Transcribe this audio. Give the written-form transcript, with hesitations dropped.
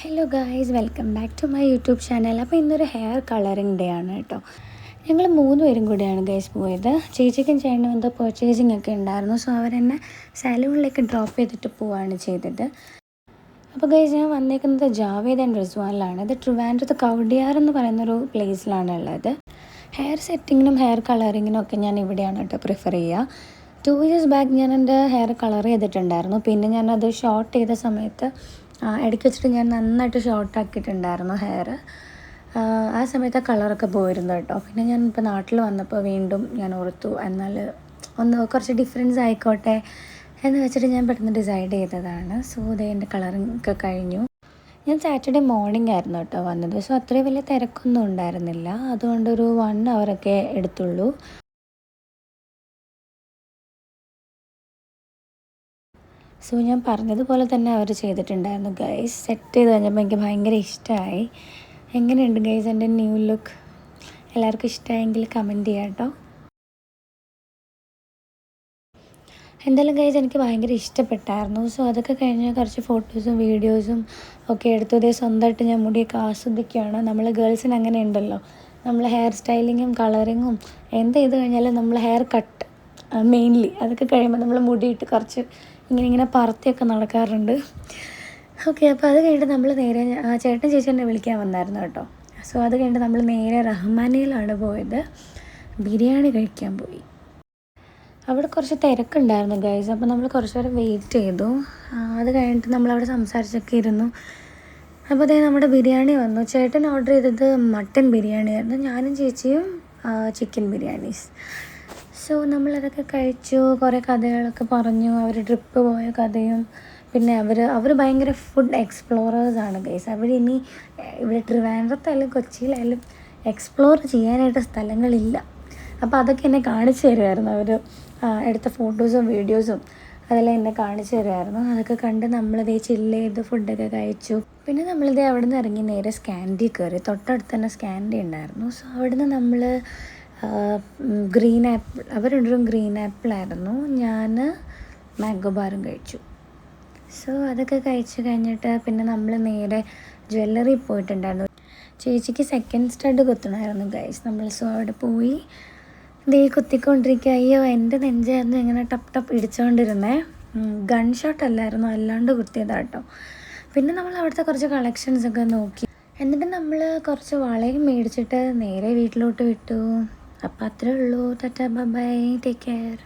Hello guys, welcome back to my YouTube channel. അപ്പോൾ ഇന്നൊരു hair colouring day ആണ് കേട്ടോ. ഞങ്ങൾ 3 പേരും കൂടിയാണ് ഗൈസ് പോയത്. ചേച്ചിക്കും ചേട്ടനും എന്തോ പർച്ചേസിങ് ഒക്കെ ഉണ്ടായിരുന്നു. സോ അവരെന്നെ സലൂണിലേക്ക് ഡ്രോപ്പ് ചെയ്തിട്ട് പോവുകയാണ് ചെയ്തത്. അപ്പോൾ ഗൈസ്, ഞാൻ വന്നേക്കുന്നത് ജാവേദ് ആൻഡ് റിസ്വാനിലാണ്. ഇത് ട്രിവാൻഡ്രത്ത് കവടിയാർ എന്ന് പറയുന്നൊരു പ്ലേസിലാണ് ഉള്ളത്. ഹെയർ സെറ്റിങ്ങിനും ഹെയർ കളറിങ്ങിനും ഒക്കെ ഞാൻ ഇവിടെയാണ് കേട്ടോ പ്രിഫർ ചെയ്യുക. 2 years ബാക്ക് ഞാൻ എൻ്റെ ഹെയർ കളർ ചെയ്തിട്ടുണ്ടായിരുന്നു. പിന്നെ ഞാനത് ഷോർട്ട് ചെയ്ത സമയത്ത് ഇടയ്ക്ക് വെച്ചിട്ട് ഞാൻ നന്നായിട്ട് ഷോർട്ടാക്കിയിട്ടുണ്ടായിരുന്നു ഹെയർ. ആ സമയത്ത് കളറൊക്കെ പോയിരുന്നു കേട്ടോ. പിന്നെ ഞാൻ ഇപ്പോൾ നാട്ടിൽ വന്നപ്പോൾ വീണ്ടും ഞാൻ ഓർത്തു എന്നാൽ കുറച്ച് ഡിഫറൻസ് ആയിക്കോട്ടെ എന്ന് വെച്ചിട്ട് ഞാൻ പെട്ടെന്ന് ഡിസൈഡ് ചെയ്തതാണ്. സോ ഇതേ എൻ്റെ കളറിങ് ഒക്കെ കഴിഞ്ഞു. ഞാൻ സാറ്റർഡേ മോർണിംഗ് ആയിരുന്നു കേട്ടോ വന്നത്. സോ അത്രയും വലിയ തിരക്കൊന്നും ഉണ്ടായിരുന്നില്ല. അതുകൊണ്ടൊരു 1 hour എടുത്തുള്ളൂ. സോ ഞാൻ പറഞ്ഞതുപോലെ തന്നെ അവർ ചെയ്തിട്ടുണ്ടായിരുന്നു ഗൈസ്. സെറ്റ് ചെയ്ത് കഴിഞ്ഞപ്പോൾ എനിക്ക് ഭയങ്കര ഇഷ്ടമായി. എങ്ങനെയുണ്ട് ഗൈസ് എൻ്റെ ന്യൂ ലുക്ക്? എല്ലാവർക്കും ഇഷ്ടമായെങ്കിൽ കമൻറ്റ് ചെയ്യാം കേട്ടോ. എന്തായാലും ഗൈസ് എനിക്ക് ഭയങ്കര ഇഷ്ടപ്പെട്ടായിരുന്നു. സോ അതൊക്കെ കഴിഞ്ഞ് കുറച്ച് ഫോട്ടോസും വീഡിയോസും ഒക്കെ എടുത്തു. ഇതേ സ്വന്തമായിട്ട് ഞാൻ മുടിയൊക്കെ ആസ്വദിക്കുകയാണ്. നമ്മൾ ഗേൾസിന് അങ്ങനെ ഉണ്ടല്ലോ, നമ്മൾ ഹെയർ സ്റ്റൈലിങ്ങും കളറിങ്ങും എന്ത് ചെയ്ത് കഴിഞ്ഞാലും നമ്മൾ ഹെയർ കട്ട് മെയിൻലി അതൊക്കെ കഴിയുമ്പോൾ നമ്മൾ മുടിയിട്ട് കുറച്ച് ഇങ്ങനെ പറത്തിയൊക്കെ നടക്കാറുണ്ട്. ഓക്കെ, അപ്പോൾ അത് കഴിഞ്ഞിട്ട് നമ്മൾ നേരെ ചേട്ടൻ ചേച്ചി എന്നെ വിളിക്കാൻ വന്നായിരുന്നു കേട്ടോ. സോ അത് കഴിഞ്ഞിട്ട് നമ്മൾ നേരെ റഹ്മാനിയിലാണ് പോയത്. ബിരിയാണി കഴിക്കാൻ പോയി. അവിടെ കുറച്ച് തിരക്കുണ്ടായിരുന്നു ഗൈസ്. അപ്പോൾ നമ്മൾ കുറച്ച് നേരം വെയിറ്റ് ചെയ്തു. അത് കഴിഞ്ഞിട്ട് നമ്മളവിടെ സംസാരിച്ചൊക്കെ ഇരുന്നു. അപ്പോൾ അതേ നമ്മുടെ ബിരിയാണി വന്നു. ചേട്ടൻ ഓർഡർ ചെയ്തത് മട്ടൻ ബിരിയാണി ആയിരുന്നു, ഞാനും ചേച്ചിയും ചിക്കൻ ബിരിയാണീസ്. സോ നമ്മളതൊക്കെ കഴിച്ചു. കുറേ കഥകളൊക്കെ പറഞ്ഞു. അവർ ട്രിപ്പ് പോയ കഥയും. പിന്നെ അവർ ഭയങ്കര ഫുഡ് എക്സ്പ്ലോറേഴ്സാണ് ഗൈസ്. ഇനി ഇവിടെ ട്രിവാൻഡ്രത്തായാലും കൊച്ചിയിലായാലും എക്സ്പ്ലോർ ചെയ്യാനായിട്ട് സ്ഥലങ്ങളില്ല. അപ്പോൾ അതൊക്കെ എന്നെ കാണിച്ചു തരുമായിരുന്നു. അവർ എടുത്ത ഫോട്ടോസും വീഡിയോസും അതെല്ലാം എന്നെ കാണിച്ചു തരുമായിരുന്നു. അതൊക്കെ കണ്ട് നമ്മളിതേ ചില്ല് ചെയ്ത് ഫുഡൊക്കെ കഴിച്ചു. പിന്നെ നമ്മളിതേ അവിടെ നിന്ന് ഇറങ്ങി നേരെ സ്കാൻഡി കയറി. തൊട്ടടുത്ത് തന്നെ സ്കാൻഡി ഉണ്ടായിരുന്നു. സോ അവിടെ നിന്ന് നമ്മൾ ഗ്രീൻ ആപ്പിൾ, അവരുണ്ടൊരു ഗ്രീൻ ആപ്പിളായിരുന്നു. ഞാൻ മാംഗോ ബാറും കഴിച്ചു. സോ അതൊക്കെ കഴിച്ച് കഴിഞ്ഞിട്ട് പിന്നെ നമ്മൾ നേരെ ജ്വല്ലറി പോയിട്ടുണ്ടായിരുന്നു. ചേച്ചിക്ക് സെക്കൻഡ് സ്റ്റഡ് കുത്തണമായിരുന്നു ഗൈസ് നമ്മൾ. സോ അവിടെ പോയി ദേ കുത്തിക്കൊണ്ടിരിക്കുക. അയ്യോ, എൻ്റെ നെഞ്ചായിരുന്നു ഇങ്ങനെ ടപ്പ് ടപ്പ് ഇടിച്ചുകൊണ്ടിരുന്നേ. ഗൺ ഷോട്ട് അല്ലായിരുന്നു, അല്ലാണ്ട് കുത്തിയതാട്ടോ. പിന്നെ നമ്മൾ അവിടുത്തെ കുറച്ച് കളക്ഷൻസൊക്കെ നോക്കി. എന്നിട്ട് നമ്മൾ കുറച്ച് വളയും മേടിച്ചിട്ട് നേരെ വീട്ടിലോട്ട് വിട്ടു. അപ്പോൾ അത്രേ ഉള്ളൂ. Tata, bye, take care.